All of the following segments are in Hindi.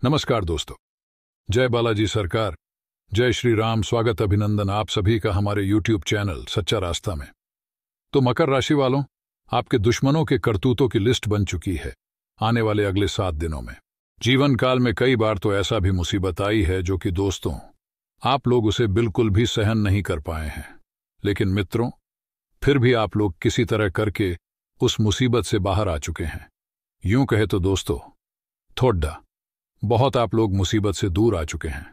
नमस्कार दोस्तों। जय बालाजी सरकार, जय श्री राम। स्वागत अभिनंदन आप सभी का हमारे YouTube चैनल सच्चा रास्ता में। तो मकर राशि वालों, आपके दुश्मनों के करतूतों की लिस्ट बन चुकी है आने वाले अगले 7 दिनों में। जीवन काल में कई बार तो ऐसा भी मुसीबत आई है जो कि दोस्तों आप लोग उसे बिल्कुल भी सहन नहीं कर पाए हैं, लेकिन मित्रों फिर भी आप लोग किसी तरह करके उस मुसीबत से बाहर आ चुके हैं। यूं कहे तो दोस्तों थोड़ा बहुत आप लोग मुसीबत से दूर आ चुके हैं।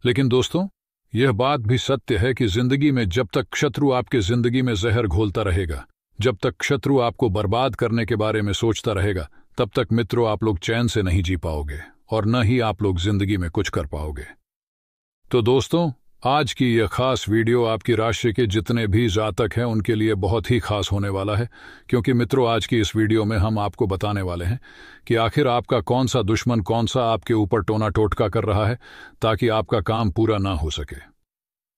लेकिन दोस्तों यह बात भी सत्य है कि जिंदगी में जब तक शत्रु आपके जिंदगी में जहर घोलता रहेगा, जब तक शत्रु आपको बर्बाद करने के बारे में सोचता रहेगा, तब तक मित्रों आप लोग चैन से नहीं जी पाओगे और न ही आप लोग जिंदगी में कुछ कर पाओगे। तो दोस्तों आज की यह खास वीडियो आपकी राशि के जितने भी जातक हैं उनके लिए बहुत ही खास होने वाला है, क्योंकि मित्रों आज की इस वीडियो में हम आपको बताने वाले हैं कि आखिर आपका कौन सा दुश्मन कौन सा आपके ऊपर टोना टोटका कर रहा है ताकि आपका काम पूरा ना हो सके,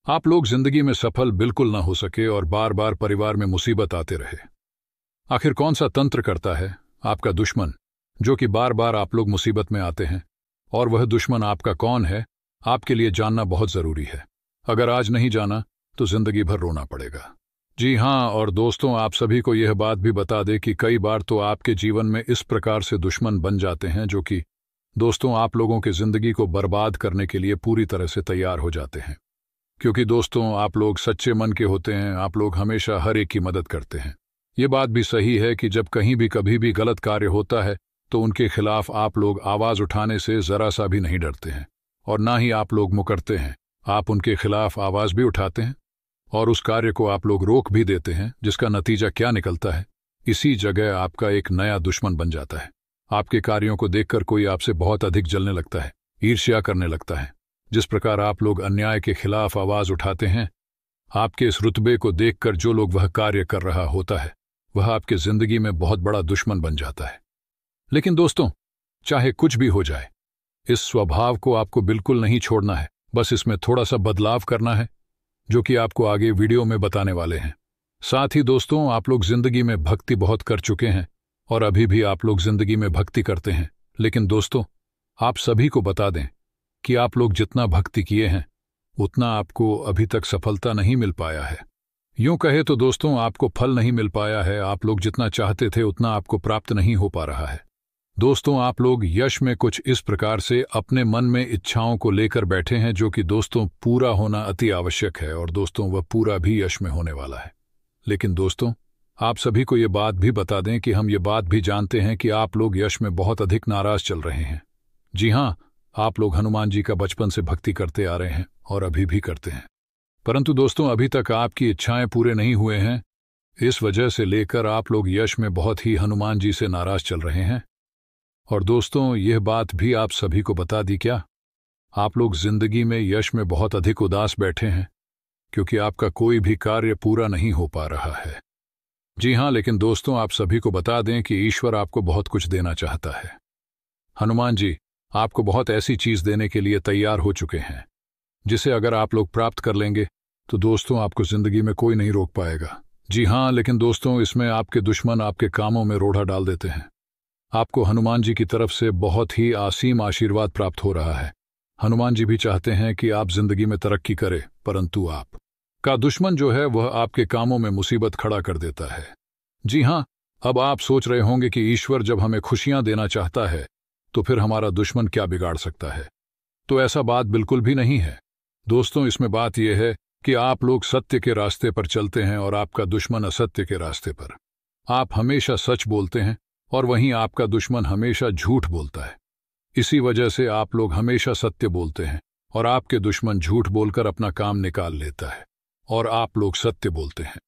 आप लोग जिंदगी में सफल बिल्कुल ना हो सके और बार बार परिवार में मुसीबत आते रहे। आखिर कौन सा तंत्र करता है आपका दुश्मन जो कि बार बार आप लोग मुसीबत में आते हैं, और वह दुश्मन आपका कौन है आपके लिए जानना बहुत जरूरी है। अगर आज नहीं जाना तो जिंदगी भर रोना पड़ेगा। जी हाँ, और दोस्तों आप सभी को यह बात भी बता दें कि कई बार तो आपके जीवन में इस प्रकार से दुश्मन बन जाते हैं जो कि दोस्तों आप लोगों की जिंदगी को बर्बाद करने के लिए पूरी तरह से तैयार हो जाते हैं। क्योंकि दोस्तों आप लोग सच्चे मन के होते हैं, आप लोग हमेशा हर एक की मदद करते हैं। ये बात भी सही है कि जब कहीं भी कभी भी गलत कार्य होता है तो उनके खिलाफ आप लोग आवाज उठाने से जरा सा भी नहीं डरते हैं, और ना ही आप लोग मुकरते हैं, आप उनके खिलाफ आवाज भी उठाते हैं और उस कार्य को आप लोग रोक भी देते हैं, जिसका नतीजा क्या निकलता है, इसी जगह आपका एक नया दुश्मन बन जाता है। आपके कार्यों को देखकर कोई आपसे बहुत अधिक जलने लगता है, ईर्ष्या करने लगता है। जिस प्रकार आप लोग अन्याय के खिलाफ आवाज उठाते हैं, आपके इस रुतबे को देखकर जो लोग वह कार्य कर रहा होता है वह आपके जिंदगी में बहुत बड़ा दुश्मन बन जाता है। लेकिन दोस्तों चाहे कुछ भी हो जाए, इस स्वभाव को आपको बिल्कुल नहीं छोड़ना है, बस इसमें थोड़ा सा बदलाव करना है जो कि आपको आगे वीडियो में बताने वाले हैं। साथ ही दोस्तों आप लोग जिंदगी में भक्ति बहुत कर चुके हैं और अभी भी आप लोग जिंदगी में भक्ति करते हैं, लेकिन दोस्तों आप सभी को बता दें कि आप लोग जितना भक्ति किए हैं उतना आपको अभी तक सफलता नहीं मिल पाया है। यूं कहे तो दोस्तों आपको फल नहीं मिल पाया है, आप लोग जितना चाहते थे उतना आपको प्राप्त नहीं हो पा रहा है। दोस्तों आप लोग यश में कुछ इस प्रकार से अपने मन में इच्छाओं को लेकर बैठे हैं जो कि दोस्तों पूरा होना अति आवश्यक है, और दोस्तों वह पूरा भी यश में होने वाला है। लेकिन दोस्तों आप सभी को ये बात भी बता दें कि हम ये बात भी जानते हैं कि आप लोग यश में बहुत अधिक नाराज चल रहे हैं। जी हाँ, आप लोग हनुमान जी का बचपन से भक्ति करते आ रहे हैं और अभी भी करते हैं, परंतु दोस्तों अभी तक आपकी इच्छाएं पूरे नहीं हुए हैं। इस वजह से लेकर आप लोग यश में बहुत ही हनुमान जी से नाराज चल रहे हैं। और दोस्तों यह बात भी आप सभी को बता दी क्या, आप लोग जिंदगी में यश में बहुत अधिक उदास बैठे हैं क्योंकि आपका कोई भी कार्य पूरा नहीं हो पा रहा है। जी हाँ, लेकिन दोस्तों आप सभी को बता दें कि ईश्वर आपको बहुत कुछ देना चाहता है। हनुमान जी आपको बहुत ऐसी चीज देने के लिए तैयार हो चुके हैं जिसे अगर आप लोग प्राप्त कर लेंगे तो दोस्तों आपको जिंदगी में कोई नहीं रोक पाएगा। जी हाँ, लेकिन दोस्तों इसमें आपके दुश्मन आपके कामों में रोड़ा डाल देते हैं। आपको हनुमान जी की तरफ से बहुत ही असीम आशीर्वाद प्राप्त हो रहा है। हनुमान जी भी चाहते हैं कि आप जिंदगी में तरक्की करें, परंतु आप का दुश्मन जो है वह आपके कामों में मुसीबत खड़ा कर देता है। जी हाँ, अब आप सोच रहे होंगे कि ईश्वर जब हमें खुशियां देना चाहता है तो फिर हमारा दुश्मन क्या बिगाड़ सकता है। तो ऐसा बात बिल्कुल भी नहीं है दोस्तों। इसमें बात यह है कि आप लोग सत्य के रास्ते पर चलते हैं और आपका दुश्मन असत्य के रास्ते पर। आप हमेशा सच बोलते हैं और वहीं आपका दुश्मन हमेशा झूठ बोलता है। इसी वजह से आप लोग हमेशा सत्य बोलते हैं और आपके दुश्मन झूठ बोलकर अपना काम निकाल लेता है, और आप लोग सत्य बोलते हैं।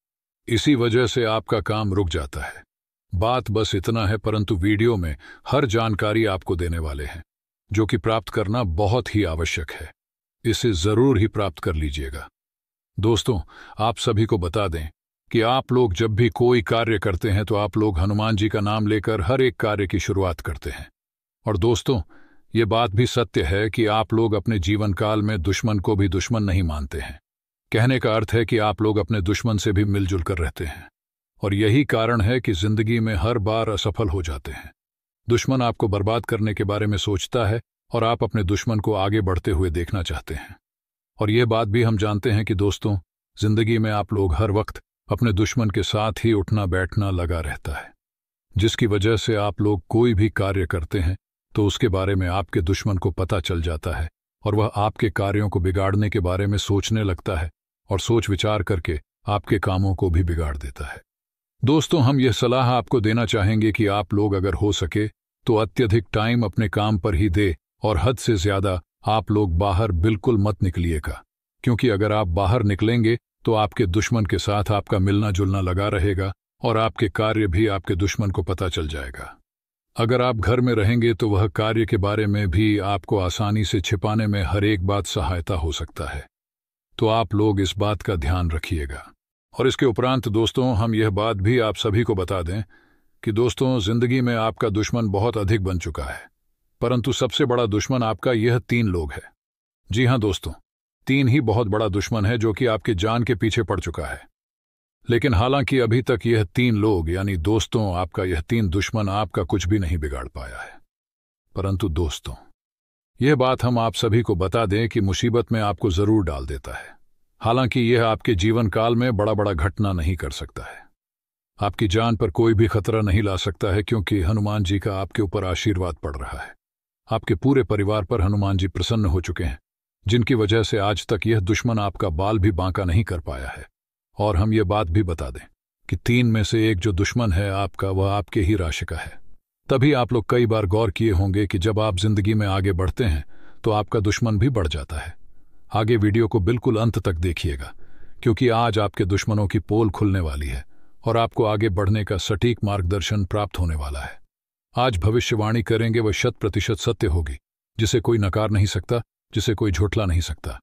इसी वजह से आपका काम रुक जाता है। बात बस इतना है, परंतु वीडियो में हर जानकारी आपको देने वाले हैं जो कि प्राप्त करना बहुत ही आवश्यक है। इसे जरूर ही प्राप्त कर लीजिएगा। दोस्तों आप सभी को बता दें कि आप लोग जब भी कोई कार्य करते हैं तो आप लोग हनुमान जी का नाम लेकर हर एक कार्य की शुरुआत करते हैं। और दोस्तों ये बात भी सत्य है कि आप लोग अपने जीवन काल में दुश्मन को भी दुश्मन नहीं मानते हैं। कहने का अर्थ है कि आप लोग अपने दुश्मन से भी मिलजुल कर रहते हैं, और यही कारण है कि जिंदगी में हर बार असफल हो जाते हैं। दुश्मन आपको बर्बाद करने के बारे में सोचता है और आप अपने दुश्मन को आगे बढ़ते हुए देखना चाहते हैं। और यह बात भी हम जानते हैं कि दोस्तों, जिंदगी में आप लोग हर वक्त अपने दुश्मन के साथ ही उठना बैठना लगा रहता है, जिसकी वजह से आप लोग कोई भी कार्य करते हैं तो उसके बारे में आपके दुश्मन को पता चल जाता है और वह आपके कार्यों को बिगाड़ने के बारे में सोचने लगता है और सोच विचार करके आपके कामों को भी बिगाड़ देता है। दोस्तों, हम यह सलाह आपको देना चाहेंगे कि आप लोग अगर हो सके तो अत्यधिक टाइम अपने काम पर ही दे और हद से ज्यादा आप लोग बाहर बिल्कुल मत निकलिएगा, क्योंकि अगर आप बाहर निकलेंगे तो आपके दुश्मन के साथ आपका मिलना जुलना लगा रहेगा और आपके कार्य भी आपके दुश्मन को पता चल जाएगा। अगर आप घर में रहेंगे तो वह कार्य के बारे में भी आपको आसानी से छिपाने में हर एक बात सहायता हो सकता है, तो आप लोग इस बात का ध्यान रखिएगा। और इसके उपरांत दोस्तों, हम यह बात भी आप सभी को बता दें कि दोस्तों, जिंदगी में आपका दुश्मन बहुत अधिक बन चुका है, परंतु सबसे बड़ा दुश्मन आपका यह 3 लोग है। जी हां दोस्तों, 3 ही बहुत बड़ा दुश्मन है जो कि आपके जान के पीछे पड़ चुका है। लेकिन हालांकि अभी तक यह 3 लोग यानी दोस्तों, आपका यह 3 दुश्मन आपका कुछ भी नहीं बिगाड़ पाया है। परंतु दोस्तों, यह बात हम आप सभी को बता दें कि मुसीबत में आपको जरूर डाल देता है। हालांकि यह आपके जीवन काल में बड़ा बड़ा घटना नहीं कर सकता है, आपकी जान पर कोई भी खतरा नहीं ला सकता है, क्योंकि हनुमान जी का आपके ऊपर आशीर्वाद पड़ रहा है। आपके पूरे परिवार पर हनुमान जी प्रसन्न हो चुके हैं, जिनकी वजह से आज तक यह दुश्मन आपका बाल भी बांका नहीं कर पाया है। और हम ये बात भी बता दें कि 3 में से एक जो दुश्मन है आपका, वह आपके ही राशि का है। तभी आप लोग कई बार गौर किए होंगे कि जब आप जिंदगी में आगे बढ़ते हैं तो आपका दुश्मन भी बढ़ जाता है। आगे वीडियो को बिल्कुल अंत तक देखिएगा, क्योंकि आज आपके दुश्मनों की पोल खुलने वाली है और आपको आगे बढ़ने का सटीक मार्गदर्शन प्राप्त होने वाला है। आज भविष्यवाणी करेंगे वह 100% सत्य होगी, जिसे कोई नकार नहीं सकता, जिसे कोई झुठला नहीं सकता।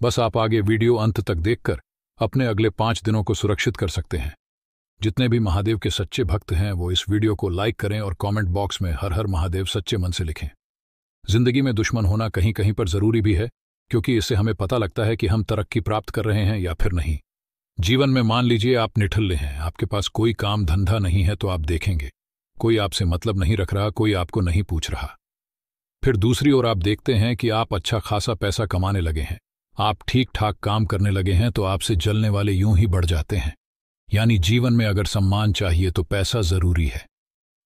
बस आप आगे वीडियो अंत तक देखकर अपने अगले 5 दिनों को सुरक्षित कर सकते हैं। जितने भी महादेव के सच्चे भक्त हैं वो इस वीडियो को लाइक करें और कमेंट बॉक्स में हर हर महादेव सच्चे मन से लिखें। जिंदगी में दुश्मन होना कहीं कहीं पर जरूरी भी है, क्योंकि इससे हमें पता लगता है कि हम तरक्की प्राप्त कर रहे हैं या फिर नहीं। जीवन में मान लीजिए आप निठल्ले हैं, आपके पास कोई काम धंधा नहीं है, तो आप देखेंगे कोई आपसे मतलब नहीं रख रहा, कोई आपको नहीं पूछ रहा। फिर दूसरी ओर आप देखते हैं कि आप अच्छा खासा पैसा कमाने लगे हैं, आप ठीक ठाक काम करने लगे हैं, तो आपसे जलने वाले यूं ही बढ़ जाते हैं। यानी जीवन में अगर सम्मान चाहिए तो पैसा जरूरी है,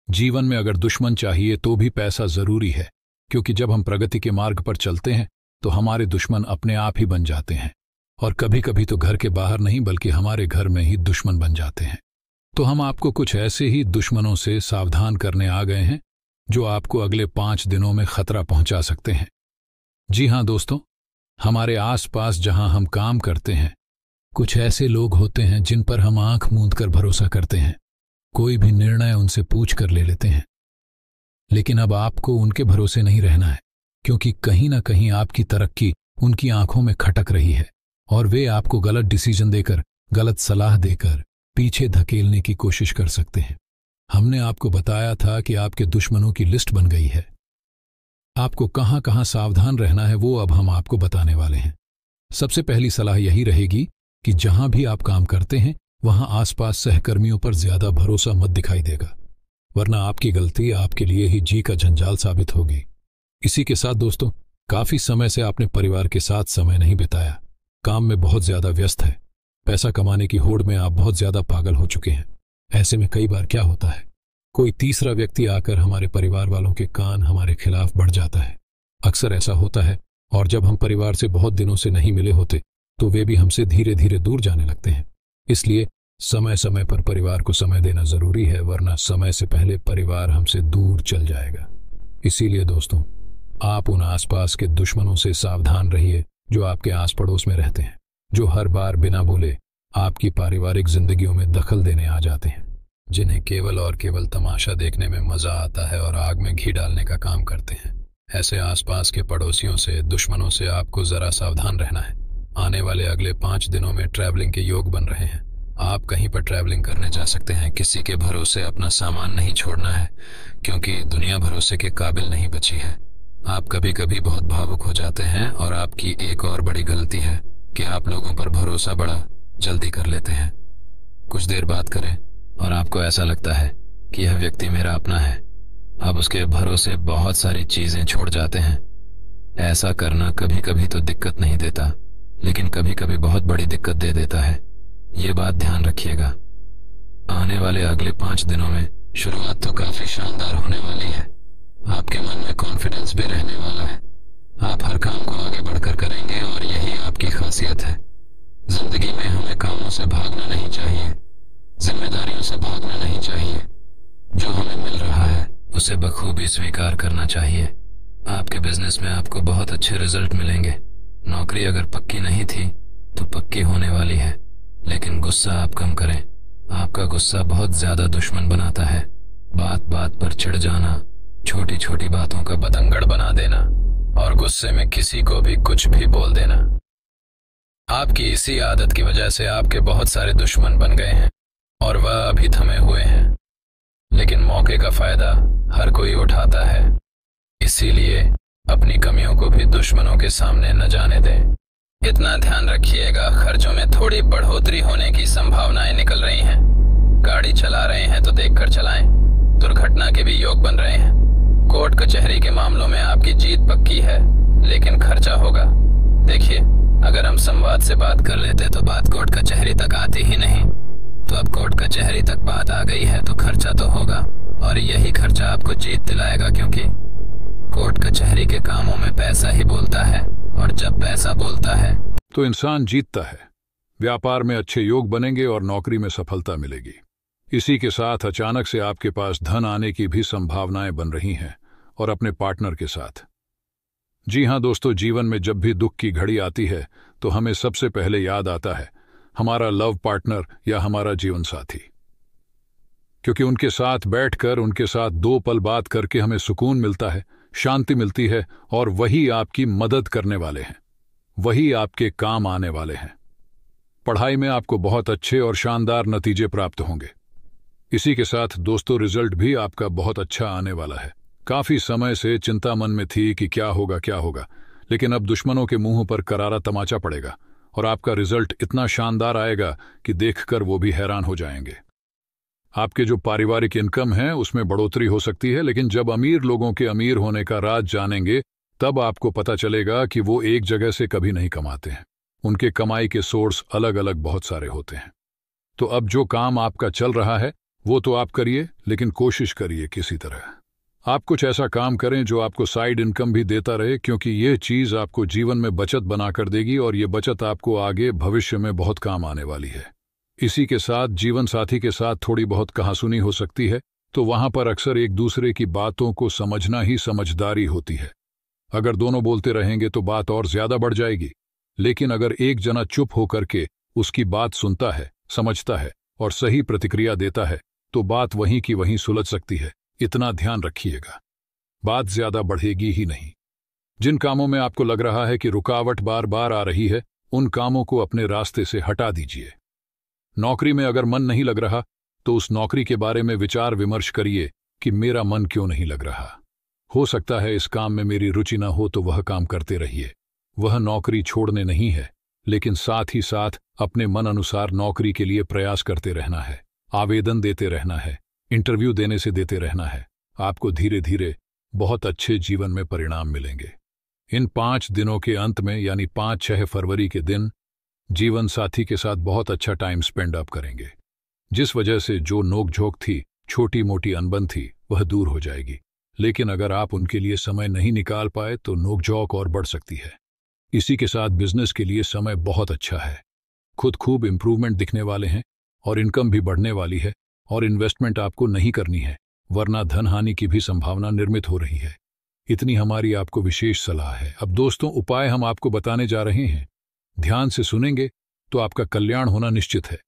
जीवन में अगर दुश्मन चाहिए तो भी पैसा जरूरी है, क्योंकि जब हम प्रगति के मार्ग पर चलते हैं तो हमारे दुश्मन अपने आप ही बन जाते हैं, और कभी कभी तो घर के बाहर नहीं बल्कि हमारे घर में ही दुश्मन बन जाते हैं। तो हम आपको कुछ ऐसे ही दुश्मनों से सावधान करने आ गए हैं जो आपको अगले 5 दिनों में खतरा पहुंचा सकते हैं। जी हां दोस्तों, हमारे आसपास जहां हम काम करते हैं कुछ ऐसे लोग होते हैं जिन पर हम आंख मूंद कर भरोसा करते हैं, कोई भी निर्णय उनसे पूछ कर ले लेते हैं। लेकिन अब आपको उनके भरोसे नहीं रहना है, क्योंकि कहीं ना कहीं आपकी तरक्की उनकी आंखों में खटक रही है और वे आपको गलत डिसीजन देकर, गलत सलाह देकर पीछे धकेलने की कोशिश कर सकते हैं। हमने आपको बताया था कि आपके दुश्मनों की लिस्ट बन गई है, आपको कहां कहां सावधान रहना है वो अब हम आपको बताने वाले हैं। सबसे पहली सलाह यही रहेगी कि जहां भी आप काम करते हैं वहां आसपास सहकर्मियों पर ज्यादा भरोसा मत दिखाई देगा, वरना आपकी गलती आपके लिए ही जी का जंजाल साबित होगी। इसी के साथ दोस्तों, काफी समय से आपने परिवार के साथ समय नहीं बिताया, काम में बहुत ज्यादा व्यस्त है, पैसा कमाने की होड़ में आप बहुत ज्यादा पागल हो चुके हैं। ऐसे में कई बार क्या होता है, कोई तीसरा व्यक्ति आकर हमारे परिवार वालों के कान हमारे खिलाफ बढ़ जाता है। अक्सर ऐसा होता है, और जब हम परिवार से बहुत दिनों से नहीं मिले होते तो वे भी हमसे धीरे धीरे दूर जाने लगते हैं। इसलिए समय समय पर परिवार को समय देना जरूरी है, वरना समय से पहले परिवार हमसे दूर चल जाएगा। इसीलिए दोस्तों, आप उन आसपास के दुश्मनों से सावधान रहिए जो आपके आस पड़ोस में रहते हैं, जो हर बार बिना बोले आपकी पारिवारिक जिंदगियों में दखल देने आ जाते हैं, जिन्हें केवल और केवल तमाशा देखने में मजा आता है और आग में घी डालने का काम करते हैं। ऐसे आसपास के पड़ोसियों से, दुश्मनों से आपको जरा सावधान रहना है। आने वाले अगले 5 दिनों में ट्रैवलिंग के योग बन रहे हैं, आप कहीं पर ट्रैवलिंग करने जा सकते हैं। किसी के भरोसे अपना सामान नहीं छोड़ना है, क्योंकि दुनिया भरोसे के काबिल नहीं बची है। आप कभी कभी बहुत भावुक हो जाते हैं, और आपकी एक और बड़ी गलती है कि आप लोगों पर भरोसा बड़ा जल्दी कर लेते हैं। कुछ देर बात करें और आपको ऐसा लगता है कि यह व्यक्ति मेरा अपना है, आप उसके भरोसे बहुत सारी चीजें छोड़ जाते हैं। ऐसा करना कभी कभी तो दिक्कत नहीं देता, लेकिन कभी कभी बहुत बड़ी दिक्कत दे देता है। ये बात ध्यान रखिएगा। आने वाले अगले 5 दिनों में शुरुआत तो काफी शानदार होने वाली है। आपके मन में कॉन्फिडेंस भी रहने वाला है। आप हर काम को आगे बढ़कर करेंगे और यही आपकी खासियत है। जिंदगी में हमें कामों से भागना नहीं चाहिए, जिम्मेदारियों से भागना नहीं चाहिए। जो हमें मिल रहा है उसे बखूबी स्वीकार करना चाहिए। आपके बिजनेस में आपको बहुत अच्छे रिजल्ट मिलेंगे। नौकरी अगर पक्की नहीं थी तो पक्की होने वाली है, लेकिन गुस्सा आप कम करें। आपका गुस्सा बहुत ज्यादा दुश्मन बनाता है। बात बात पर चिढ़ जाना, छोटी छोटी बातों का बतंगड़ बना देना और गुस्से में किसी को भी कुछ भी बोल देना। आपकी इसी आदत की वजह से आपके बहुत सारे दुश्मन बन गए हैं और वह अभी थमे हुए हैं, लेकिन मौके का फायदा हर कोई उठाता है। इसीलिए अपनी कमियों को भी दुश्मनों के सामने न जाने दें। इतना ध्यान रखिएगा, खर्चों में थोड़ी बढ़ोतरी होने की संभावनाएं निकल रही हैं। गाड़ी चला रहे हैं तो देखकर चलाएं। दुर्घटना के भी योग बन रहे हैं। कोर्ट कचहरी के मामलों में आपकी जीत पक्की है, लेकिन खर्चा होगा। देखिए, अगर हम संवाद से बात कर लेते तो बात कोर्ट कचहरी तक आती ही नहीं। तो अब कोर्ट कचहरी तक बात आ गई है तो खर्चा तो होगा, और यही खर्चा आपको जीत दिलाएगा, क्योंकि कोर्ट कचहरी के कामों में पैसा ही बोलता है, और जब पैसा बोलता है तो इंसान जीतता है। व्यापार में अच्छे योग बनेंगे और नौकरी में सफलता मिलेगी। इसी के साथ अचानक से आपके पास धन आने की भी संभावनाएं बन रही हैं, और अपने पार्टनर के साथ। जी हां दोस्तों, जीवन में जब भी दुख की घड़ी आती है तो हमें सबसे पहले याद आता है हमारा लव पार्टनर या हमारा जीवन साथी, क्योंकि उनके साथ बैठकर उनके साथ 2 पल बात करके हमें सुकून मिलता है, शांति मिलती है, और वही आपकी मदद करने वाले हैं, वही आपके काम आने वाले हैं। पढ़ाई में आपको बहुत अच्छे और शानदार नतीजे प्राप्त होंगे। इसी के साथ दोस्तों, रिजल्ट भी आपका बहुत अच्छा आने वाला है। काफी समय से चिंता मन में थी कि क्या होगा, लेकिन अब दुश्मनों के मुंह पर करारा तमाचा पड़ेगा और आपका रिजल्ट इतना शानदार आएगा कि देखकर वो भी हैरान हो जाएंगे। आपके जो पारिवारिक इनकम है उसमें बढ़ोतरी हो सकती है, लेकिन जब अमीर लोगों के अमीर होने का राज जानेंगे तब आपको पता चलेगा कि वो एक जगह से कभी नहीं कमाते हैं। उनके कमाई के सोर्स अलग अलग बहुत सारे होते हैं। तो अब जो काम आपका चल रहा है वो तो आप करिए, लेकिन कोशिश करिए किसी तरह आप कुछ ऐसा काम करें जो आपको साइड इनकम भी देता रहे, क्योंकि ये चीज आपको जीवन में बचत बनाकर देगी और ये बचत आपको आगे भविष्य में बहुत काम आने वाली है। इसी के साथ जीवन साथी के साथ थोड़ी बहुत कहासुनी हो सकती है, तो वहां पर अक्सर एक दूसरे की बातों को समझना ही समझदारी होती है। अगर दोनों बोलते रहेंगे तो बात और ज्यादा बढ़ जाएगी, लेकिन अगर एक जना चुप होकर के उसकी बात सुनता है, समझता है और सही प्रतिक्रिया देता है तो बात वहीं की वहीं सुलझ सकती है। इतना ध्यान रखिएगा, बात ज्यादा बढ़ेगी ही नहीं। जिन कामों में आपको लग रहा है कि रुकावट बार बार आ रही है, उन कामों को अपने रास्ते से हटा दीजिए। नौकरी में अगर मन नहीं लग रहा तो उस नौकरी के बारे में विचार विमर्श करिए कि मेरा मन क्यों नहीं लग रहा। हो सकता है इस काम में मेरी रुचि न हो, तो वह काम करते रहिए। वह नौकरी छोड़ने नहीं है, लेकिन साथ ही साथ अपने मन अनुसार नौकरी के लिए प्रयास करते रहना है, आवेदन देते रहना है, इंटरव्यू देने से देते रहना है। आपको धीरे धीरे बहुत अच्छे जीवन में परिणाम मिलेंगे। इन 5 दिनों के अंत में यानी 5-6 फरवरी के दिन जीवन साथी के साथ बहुत अच्छा टाइम स्पेंड अप करेंगे, जिस वजह से जो नोकझोंक थी, छोटी मोटी अनबन थी, वह दूर हो जाएगी। लेकिन अगर आप उनके लिए समय नहीं निकाल पाए तो नोकझोंक और बढ़ सकती है। इसी के साथ बिजनेस के लिए समय बहुत अच्छा है। खुद खूब इंप्रूवमेंट दिखने वाले हैं और इनकम भी बढ़ने वाली है, और इन्वेस्टमेंट आपको नहीं करनी है, वरना धन हानि की भी संभावना निर्मित हो रही है। इतनी हमारी आपको विशेष सलाह है। अब दोस्तों, उपाय हम आपको बताने जा रहे हैं। ध्यान से सुनेंगे तो आपका कल्याण होना निश्चित है।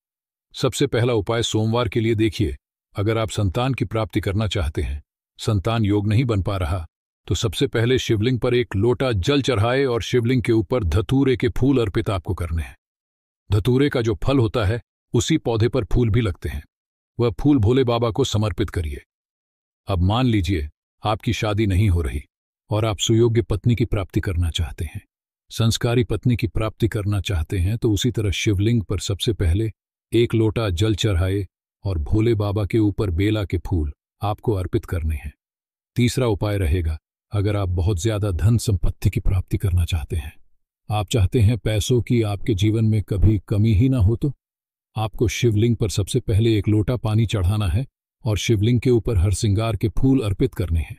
सबसे पहला उपाय सोमवार के लिए देखिए। अगर आप संतान की प्राप्ति करना चाहते हैं, संतान योग नहीं बन पा रहा, तो सबसे पहले शिवलिंग पर एक लोटा जल चढ़ाए और शिवलिंग के ऊपर धतूरे के फूल अर्पित आपको करने हैं। धतूरे का जो फल होता है उसी पौधे पर फूल भी लगते हैं। वह फूल भोले बाबा को समर्पित करिए। अब मान लीजिए आपकी शादी नहीं हो रही और आप सुयोग्य पत्नी की प्राप्ति करना चाहते हैं, संस्कारी पत्नी की प्राप्ति करना चाहते हैं, तो उसी तरह शिवलिंग पर सबसे पहले एक लोटा जल चढ़ाए और भोले बाबा के ऊपर बेला के फूल आपको अर्पित करने हैं। तीसरा उपाय रहेगा, अगर आप बहुत ज्यादा धन संपत्ति की प्राप्ति करना चाहते हैं, आप चाहते हैं पैसों की आपके जीवन में कभी कमी ही ना हो, तो आपको शिवलिंग पर सबसे पहले एक लोटा पानी चढ़ाना है और शिवलिंग के ऊपर हर श्रृंगार के फूल अर्पित करने हैं।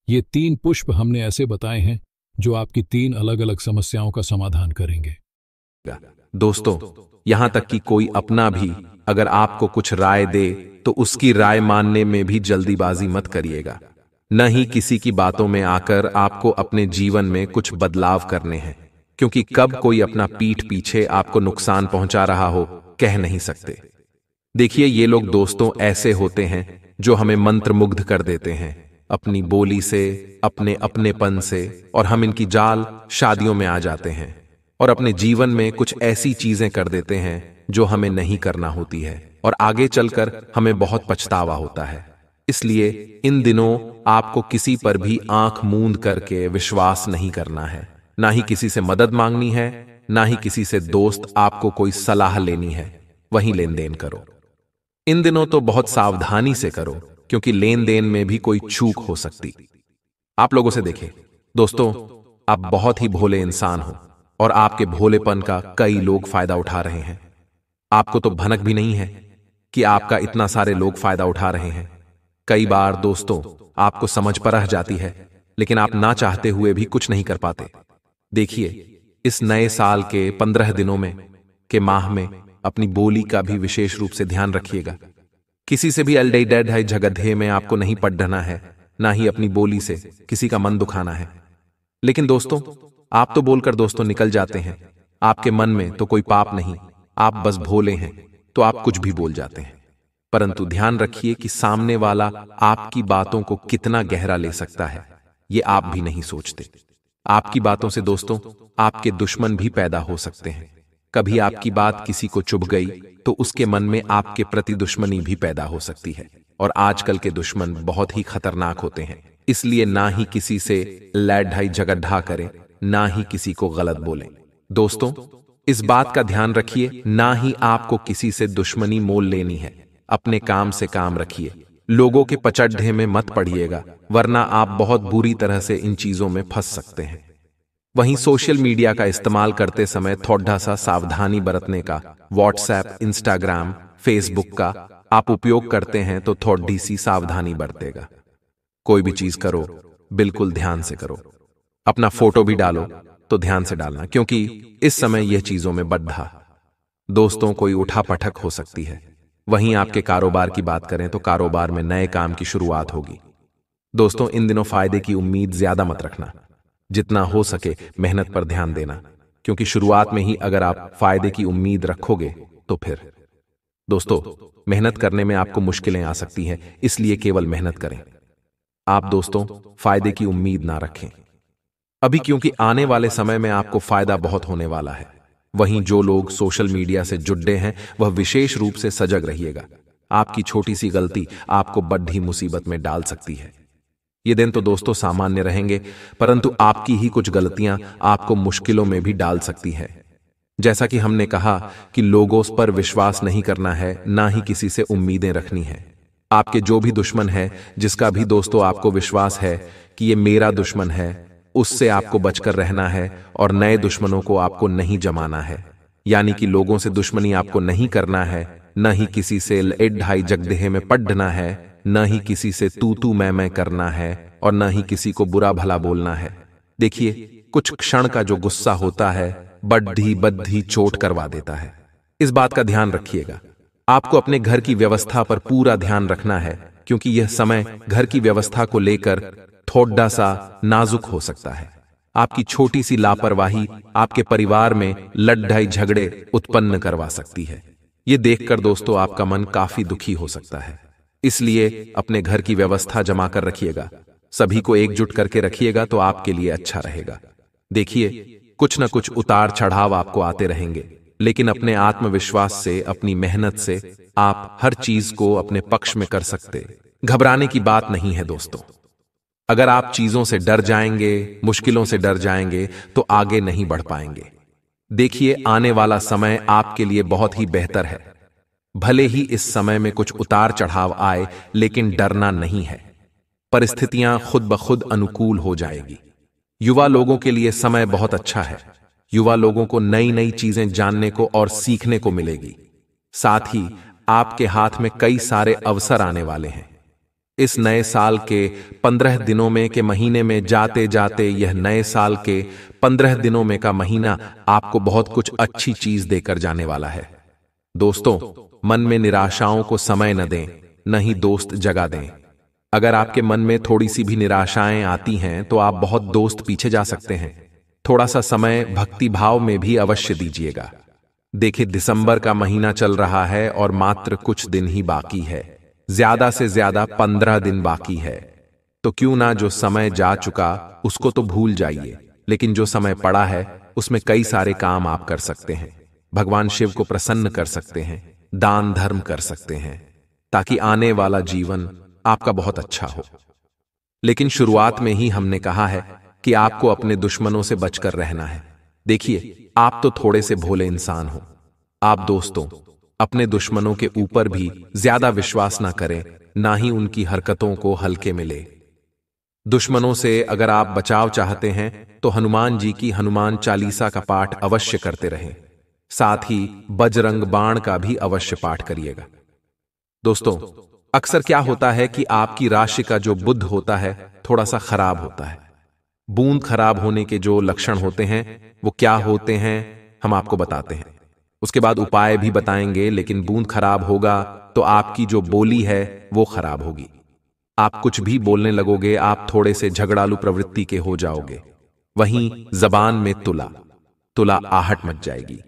ये 3 पुष्प हमने ऐसे बताए हैं जो आपकी 3 अलग अलग समस्याओं का समाधान करेंगे। दोस्तों, यहां तक कि कोई अपना भी अगर आपको कुछ राय दे तो उसकी राय मानने में भी जल्दीबाजी मत करिएगा। न ही किसी की बातों में आकर आपको अपने जीवन में कुछ बदलाव करने हैं, क्योंकि कब कोई अपना पीठ पीछे आपको नुकसान पहुंचा रहा हो कह नहीं सकते। देखिए, ये लोग दोस्तों ऐसे होते हैं जो हमें मंत्रमुग्ध कर देते हैं अपनी बोली से, अपने अपनेपन से, और हम इनकी जाल शादियों में आ जाते हैं और अपने जीवन में कुछ ऐसी चीजें कर देते हैं जो हमें नहीं करना होती है, और आगे चलकर हमें बहुत पछतावा होता है। इसलिए इन दिनों आपको किसी पर भी आंख मूंद करके विश्वास नहीं करना है, ना ही किसी से मदद मांगनी है, ना ही किसी से दोस्त आपको कोई सलाह लेनी है, वहीं लेन देन करो। इन दिनों तो बहुत सावधानी से करो, क्योंकि लेन देन में भी कोई चूक हो सकती। आप लोगों से देखें दोस्तों, आप बहुत ही भोले इंसान हो और आपके भोलेपन का कई लोग फायदा उठा रहे हैं। आपको तो भनक भी नहीं है कि आपका इतना सारे लोग फायदा उठा रहे हैं। कई बार दोस्तों आपको समझ परह जाती है, लेकिन आप ना चाहते हुए भी कुछ नहीं कर पाते। देखिए, इस नए साल के 15 दिनों में के माह में अपनी बोली का भी विशेष रूप से ध्यान रखिएगा। किसी से भी अल्डे डेड है झगड़े में आपको नहीं पड़ना है, ना ही अपनी बोली से किसी का मन दुखाना है। लेकिन दोस्तों, आप तो बोलकर दोस्तों निकल जाते हैं, आपके मन में तो कोई पाप नहीं, आप बस भोले हैं तो आप कुछ भी बोल जाते हैं। परंतु ध्यान रखिए कि सामने वाला आपकी बातों को कितना गहरा ले सकता है, ये आप भी नहीं सोचते। आपकी बातों से दोस्तों आपके दुश्मन भी पैदा हो सकते हैं। कभी आपकी बात किसी को चुभ गई तो उसके मन में आपके प्रति दुश्मनी भी पैदा हो सकती है, और आजकल के दुश्मन बहुत ही खतरनाक होते हैं। इसलिए ना ही किसी से लड़ाई झगड़ा करें, ना ही किसी को गलत बोलें। दोस्तों, इस बात का ध्यान रखिए, ना ही आपको किसी से दुश्मनी मोल लेनी है। अपने काम से काम रखिए, लोगों के पचड्ढे में मत पड़िएगा, वरना आप बहुत बुरी तरह से इन चीजों में फंस सकते हैं। वहीं सोशल मीडिया का इस्तेमाल करते समय थोड़ा सा सावधानी बरतने का, व्हाट्सएप, इंस्टाग्राम, फेसबुक का आप उपयोग करते हैं तो थोड़ी सी सावधानी बरतेगा। कोई भी चीज करो बिल्कुल ध्यान से करो। अपना फोटो भी डालो तो ध्यान से डालना, क्योंकि इस समय यह चीजों में बड्ढा दोस्तों कोई उठा पटक हो सकती है। वहीं आपके कारोबार की बात करें तो कारोबार में नए काम की शुरुआत होगी। दोस्तों, इन दिनों फायदे की उम्मीद ज्यादा मत रखना, जितना हो सके मेहनत पर ध्यान देना, क्योंकि शुरुआत में ही अगर आप फायदे की उम्मीद रखोगे तो फिर दोस्तों मेहनत करने में आपको मुश्किलें आ सकती हैं। इसलिए केवल मेहनत करें। आप दोस्तों फायदे की उम्मीद ना रखें अभी, क्योंकि आने वाले समय में आपको फायदा बहुत होने वाला है। वहीं जो लोग सोशल मीडिया से जुड़े हैं वह विशेष रूप से सजग रहिएगा। आपकी छोटी सी गलती आपको बड़ी मुसीबत में डाल सकती है। ये दिन तो दोस्तों सामान्य रहेंगे, परंतु आपकी ही कुछ गलतियां आपको मुश्किलों में भी डाल सकती है। जैसा कि हमने कहा कि लोगों पर विश्वास नहीं करना है, ना ही किसी से उम्मीदें रखनी है। आपके जो भी दुश्मन है, जिसका भी दोस्तों आपको विश्वास है कि ये मेरा दुश्मन है, उससे आपको बचकर रहना है और नए दुश्मनों को आपको नहीं जमाना है। यानी कि लोगों से दुश्मनी आपको नहीं करना है, न ही किसी से लड़ाई झगड़े में पड़ना है, न ही किसी से तू मैं करना है, और न ही किसी को बुरा भला बोलना है। देखिए, कुछ क्षण का जो गुस्सा होता है बड्ढी बद्धी चोट करवा देता है। इस बात का ध्यान रखिएगा। आपको अपने घर की व्यवस्था पर पूरा ध्यान रखना है, क्योंकि यह समय घर की व्यवस्था को लेकर थोड़ा सा नाजुक हो सकता है। आपकी छोटी सी लापरवाही आपके परिवार में लड़ाई झगड़े उत्पन्न करवा सकती है। यह देखकर दोस्तों आपका मन काफी दुखी हो सकता है। इसलिए अपने घर की व्यवस्था जमा कर रखिएगा, सभी को एकजुट करके रखिएगा तो आपके लिए अच्छा रहेगा। देखिए, कुछ न कुछ उतार चढ़ाव आपको आते रहेंगे, लेकिन अपने आत्मविश्वास से, अपनी मेहनत से आप हर चीज को अपने पक्ष में कर सकते। घबराने की बात नहीं है दोस्तों। अगर आप चीजों से डर जाएंगे, मुश्किलों से डर जाएंगे, तो आगे नहीं बढ़ पाएंगे। देखिए, आने वाला समय आपके लिए बहुत ही बेहतर है। भले ही इस समय में कुछ उतार चढ़ाव आए, लेकिन डरना नहीं है। परिस्थितियां खुद ब खुद अनुकूल हो जाएगी। युवा लोगों के लिए समय बहुत अच्छा है। युवा लोगों को नई नई चीजें जानने को और सीखने को मिलेगी। साथ ही आपके हाथ में कई सारे अवसर आने वाले हैं। इस नए साल के 15 दिनों में के महीने में जाते जाते यह नए साल के 15 दिनों में का महीना आपको बहुत कुछ अच्छी चीज देकर जाने वाला है। दोस्तों, मन में निराशाओं को समय न दें, न ही दोस्त जगा दें। अगर आपके मन में थोड़ी सी भी निराशाएं आती हैं तो आप बहुत दोस्त पीछे जा सकते हैं। थोड़ा सा समय भक्ति भाव में भी अवश्य दीजिएगा। देखिए, दिसंबर का महीना चल रहा है और मात्र कुछ दिन ही बाकी है। ज्यादा से ज्यादा 15 दिन बाकी है। तो क्यों ना जो समय जा चुका उसको तो भूल जाइए, लेकिन जो समय पड़ा है उसमें कई सारे काम आप कर सकते हैं। भगवान शिव को प्रसन्न कर सकते हैं, दान धर्म कर सकते हैं, ताकि आने वाला जीवन आपका बहुत अच्छा हो। लेकिन शुरुआत में ही हमने कहा है कि आपको अपने दुश्मनों से बचकर रहना है। देखिए, आप तो थोड़े से भोले इंसान हो। आप दोस्तों अपने दुश्मनों के ऊपर भी ज्यादा विश्वास ना करें, ना ही उनकी हरकतों को हल्के में ले। दुश्मनों से अगर आप बचाव चाहते हैं तो हनुमान जी की हनुमान चालीसा का पाठ अवश्य करते रहें। साथ ही बजरंग बाण का भी अवश्य पाठ करिएगा। दोस्तों, अक्सर क्या होता है कि आपकी राशि का जो बुध होता है थोड़ा सा खराब होता है। बूंद खराब होने के जो लक्षण होते हैं वो क्या होते हैं हम आपको बताते हैं। उसके बाद उपाय भी बताएंगे, लेकिन बूंद खराब होगा तो आपकी जो बोली है वो खराब होगी। आप कुछ भी बोलने लगोगे, आप थोड़े से झगड़ालू प्रवृत्ति के हो जाओगे। वहीं जबान में तुला आहट मच जाएगी।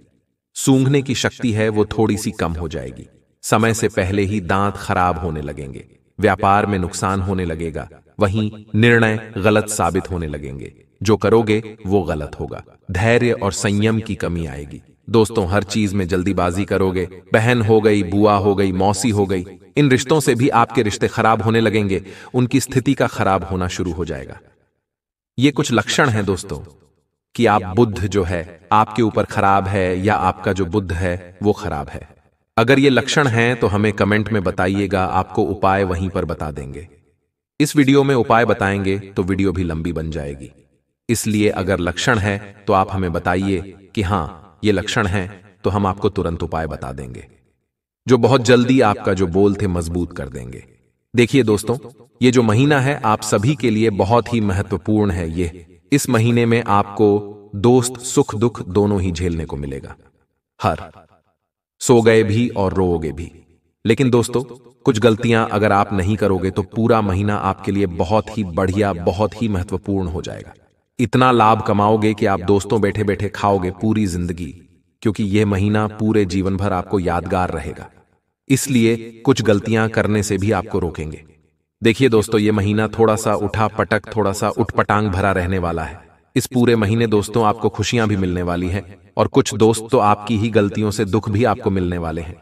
सूंघने की शक्ति है वो थोड़ी सी कम हो जाएगी। समय से पहले ही दांत खराब होने लगेंगे। व्यापार में नुकसान होने लगेगा। वहीं निर्णय गलत साबित होने लगेंगे। जो करोगे वो गलत होगा। धैर्य और संयम की कमी आएगी। दोस्तों, हर चीज में जल्दीबाजी करोगे। बहन हो गई, बुआ हो गई, मौसी हो गई, इन रिश्तों से भी आपके रिश्ते खराब होने लगेंगे। उनकी स्थिति का खराब होना शुरू हो जाएगा। ये कुछ लक्षण हैं दोस्तों कि आप बुद्ध जो है आपके ऊपर खराब है या आपका जो बुद्ध है वो खराब है। अगर ये लक्षण हैं तो हमें कमेंट में बताइएगा, आपको उपाय वहीं पर बता देंगे। इस वीडियो में उपाय बताएंगे तो वीडियो भी लंबी बन जाएगी। इसलिए अगर लक्षण है तो आप हमें बताइए कि हां ये लक्षण हैं, तो हम आपको तुरंत उपाय बता देंगे जो बहुत जल्दी आपका जो बोल थे मजबूत कर देंगे। देखिए दोस्तों, ये जो महीना है आप सभी के लिए बहुत ही महत्वपूर्ण है। इस महीने में आपको दोस्त सुख दुख दोनों ही झेलने को मिलेगा। सो गए भी और रोओगे भी। लेकिन दोस्तों, कुछ गलतियां अगर आप नहीं करोगे तो पूरा महीना आपके लिए बहुत ही बढ़िया, बहुत ही महत्वपूर्ण हो जाएगा। इतना लाभ कमाओगे कि आप दोस्तों बैठे बैठे खाओगे पूरी जिंदगी, क्योंकि यह महीना पूरे जीवन भर आपको यादगार रहेगा। इसलिए कुछ गलतियां करने से भी आपको रोकेंगे। देखिए दोस्तों, यह महीना थोड़ा सा उठा पटक, थोड़ा सा उठपटांग भरा रहने वाला है। इस पूरे महीने दोस्तों आपको खुशियां भी मिलने वाली हैं और कुछ दोस्त तो आपकी ही गलतियों से दुख भी आपको मिलने वाले हैं।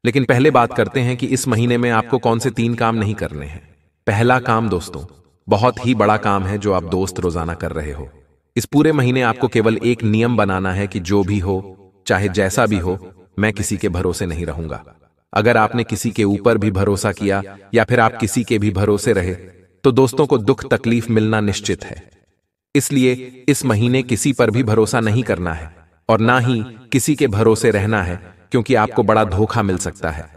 लेकिन पहले बात करते हैं कि इस महीने में आपको कौन से 3 काम नहीं करने हैं। पहला काम दोस्तों बहुत ही बड़ा काम है जो आप दोस्त रोजाना कर रहे हो। इस पूरे महीने आपको केवल एक नियम बनाना है कि जो भी हो, चाहे जैसा भी हो, मैं किसी के भरोसे नहीं रहूंगा। अगर आपने किसी के ऊपर भी भरोसा किया या फिर आप किसी के भी भरोसे रहे तो दोस्तों को दुख तकलीफ मिलना निश्चित है। इसलिए इस महीने किसी पर भी भरोसा नहीं करना है और ना ही किसी के भरोसे रहना है, क्योंकि आपको बड़ा धोखा मिल सकता है।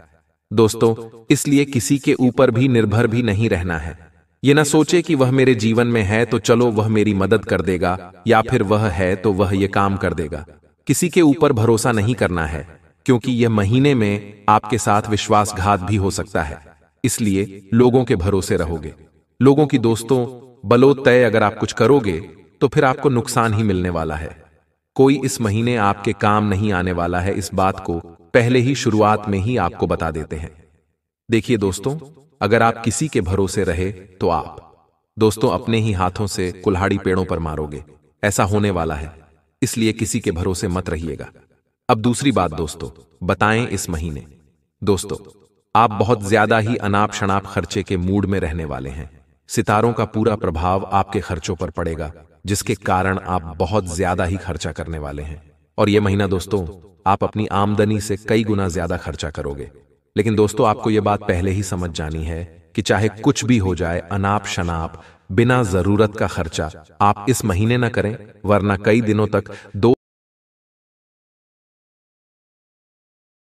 दोस्तों, इसलिए किसी के ऊपर भी निर्भर भी नहीं रहना है। ये ना सोचे कि वह मेरे जीवन में है तो चलो वह मेरी मदद कर देगा, या फिर वह है तो वह ये काम कर देगा। किसी के ऊपर भरोसा नहीं करना है, क्योंकि यह महीने में आपके साथ विश्वासघात भी हो सकता है। इसलिए लोगों के भरोसे रहोगे। लोगों की दोस्तों बलोतय अगर आप कुछ करोगे तो फिर आपको नुकसान ही मिलने वाला है। कोई इस महीने आपके काम नहीं आने वाला है। इस बात को पहले ही शुरुआत में ही आपको बता देते हैं। देखिए दोस्तों, अगर आप किसी के भरोसे रहे तो आप दोस्तों अपने ही हाथों से कुल्हाड़ी पेड़ों पर मारोगे। ऐसा होने वाला है, इसलिए किसी के भरोसे मत रहिएगा। अब दूसरी बात दोस्तों बताएं, इस महीने दोस्तों आप बहुत ज्यादा ही अनाप शनाप खर्चे के मूड में रहने वाले हैं। सितारों का पूरा प्रभाव आपके खर्चों पर पड़ेगा, जिसके कारण आप बहुत ज्यादा ही खर्चा करने वाले हैं। और यह महीना दोस्तों आप अपनी आमदनी से कई गुना ज्यादा खर्चा करोगे। लेकिन दोस्तों आपको यह बात पहले ही समझ जानी है कि चाहे कुछ भी हो जाए, अनाप शनाप बिना जरूरत का खर्चा आप इस महीने न करें, वरना कई दिनों तक